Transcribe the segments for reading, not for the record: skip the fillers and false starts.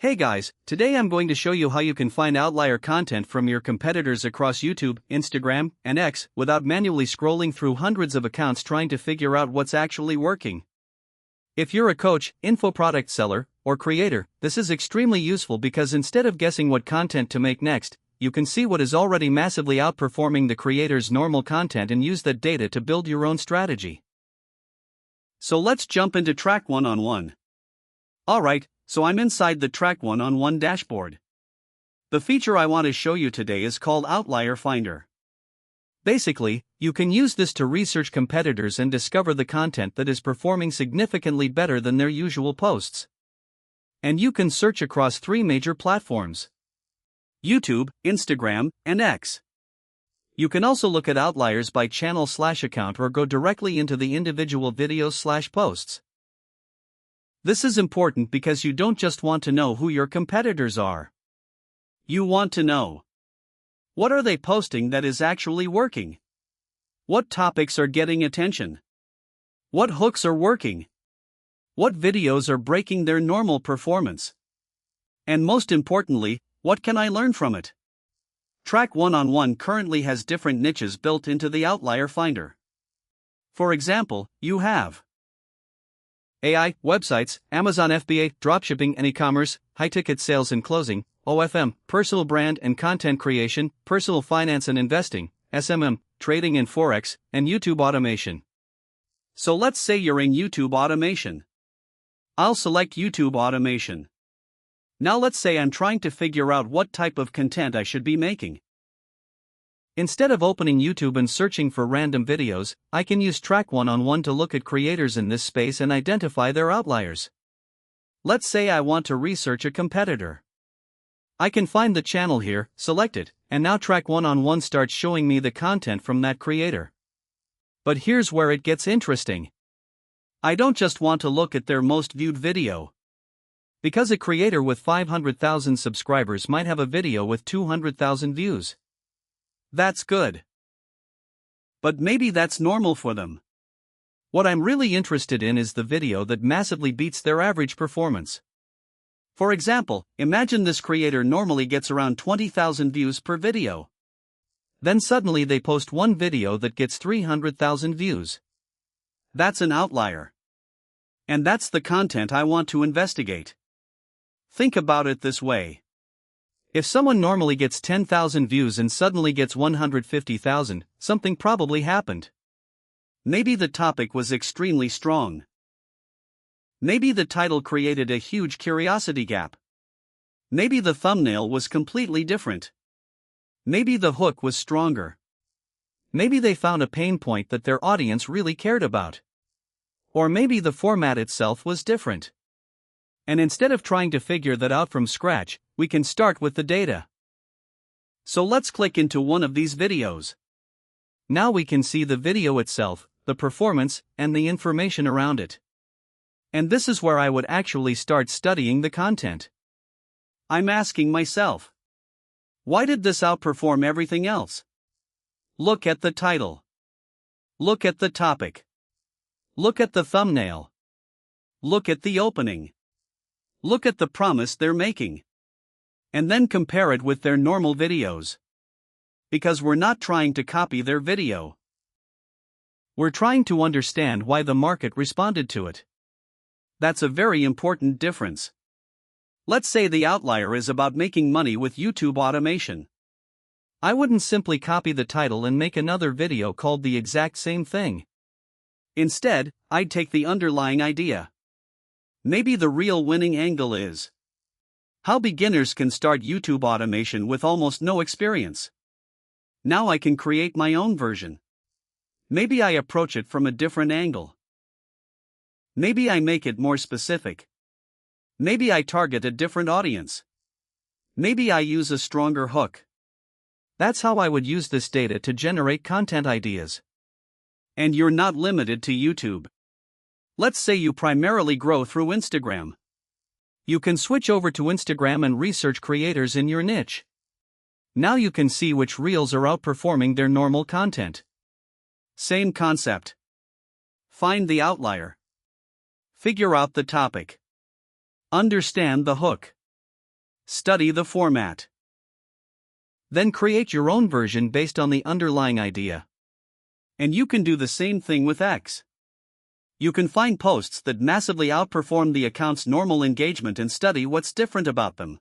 Hey guys, today I'm going to show you how you can find outlier content from your competitors across YouTube, Instagram, and X without manually scrolling through hundreds of accounts trying to figure out what's actually working. If you're a coach, infoproduct seller, or creator, this is extremely useful because instead of guessing what content to make next, you can see what is already massively outperforming the creator's normal content and use that data to build your own strategy. So let's jump into Track1on1. Alright, so I'm inside the Track1on1 dashboard. The feature I want to show you today is called Outlier Finder. Basically, you can use this to research competitors and discover the content that is performing significantly better than their usual posts. And you can search across 3 major platforms: YouTube, Instagram, and X. You can also look at outliers by channel/account or go directly into the individual videos/posts. This is important because you don't just want to know who your competitors are. You want to know, what are they posting that is actually working? What topics are getting attention? What hooks are working? What videos are breaking their normal performance? And most importantly, what can I learn from it? Track1on1 currently has different niches built into the Outlier Finder. For example, you have AI, websites, Amazon FBA, dropshipping and e-commerce, high-ticket sales and closing, OFM, personal brand and content creation, personal finance and investing, SMM, trading and forex, and YouTube automation. So let's say you're in YouTube automation. I'll select YouTube automation. Now let's say I'm trying to figure out what type of content I should be making. Instead of opening YouTube and searching for random videos, I can use Track1on1 to look at creators in this space and identify their outliers. Let's say I want to research a competitor. I can find the channel here, select it, and now Track1on1 starts showing me the content from that creator. But here's where it gets interesting. I don't just want to look at their most viewed video. Because a creator with 500,000 subscribers might have a video with 200,000 views. That's good. But maybe that's normal for them. What I'm really interested in is the video that massively beats their average performance. For example, imagine this creator normally gets around 20,000 views per video. Then suddenly they post one video that gets 300,000 views. That's an outlier. And that's the content I want to investigate. Think about it this way. If someone normally gets 10,000 views and suddenly gets 150,000, something probably happened. Maybe the topic was extremely strong. Maybe the title created a huge curiosity gap. Maybe the thumbnail was completely different. Maybe the hook was stronger. Maybe they found a pain point that their audience really cared about. Or maybe the format itself was different. And instead of trying to figure that out from scratch, we can start with the data. So let's click into one of these videos. Now we can see the video itself, the performance, and the information around it. And this is where I would actually start studying the content. I'm asking myself, why did this outperform everything else? Look at the title. Look at the topic. Look at the thumbnail. Look at the opening. Look at the promise they're making. And then compare it with their normal videos. Because we're not trying to copy their video. We're trying to understand why the market responded to it. That's a very important difference. Let's say the outlier is about making money with YouTube automation. I wouldn't simply copy the title and make another video called the exact same thing. Instead, I'd take the underlying idea. Maybe the real winning angle is how beginners can start YouTube automation with almost no experience. Now I can create my own version. Maybe I approach it from a different angle. Maybe I make it more specific. Maybe I target a different audience. Maybe I use a stronger hook. That's how I would use this data to generate content ideas. And you're not limited to YouTube. Let's say you primarily grow through Instagram. You can switch over to Instagram and research creators in your niche. Now you can see which reels are outperforming their normal content. Same concept. Find the outlier. Figure out the topic. Understand the hook. Study the format. Then create your own version based on the underlying idea. And you can do the same thing with X. You can find posts that massively outperform the account's normal engagement and study what's different about them.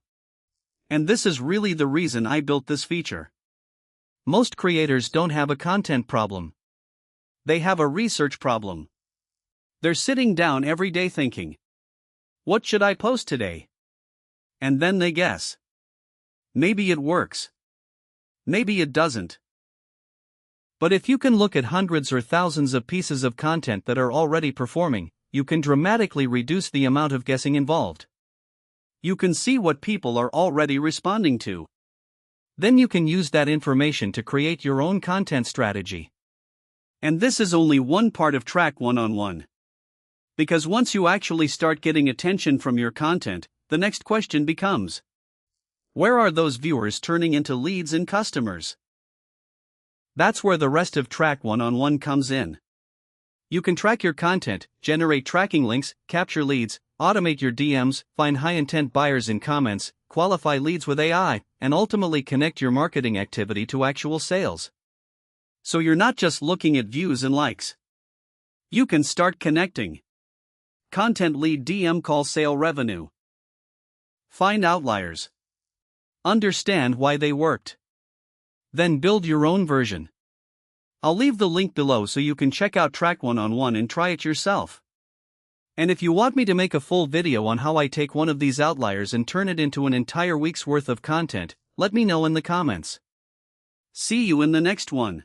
And this is really the reason I built this feature. Most creators don't have a content problem. They have a research problem. They're sitting down every day thinking, what should I post today? And then they guess. Maybe it works. Maybe it doesn't. But if you can look at hundreds or thousands of pieces of content that are already performing, you can dramatically reduce the amount of guessing involved. You can see what people are already responding to. Then you can use that information to create your own content strategy. And this is only one part of Track1on1. Because once you actually start getting attention from your content, the next question becomes, where are those viewers turning into leads and customers? That's where the rest of Track1on1 comes in. You can track your content, generate tracking links, capture leads, automate your DMs, find high-intent buyers in comments, qualify leads with AI, and ultimately connect your marketing activity to actual sales. So you're not just looking at views and likes. You can start connecting. Content lead DM call sale revenue. Find outliers. Understand why they worked. Then build your own version. I'll leave the link below so you can check out Track1on1 and try it yourself. And if you want me to make a full video on how I take one of these outliers and turn it into an entire week's worth of content, let me know in the comments. See you in the next one.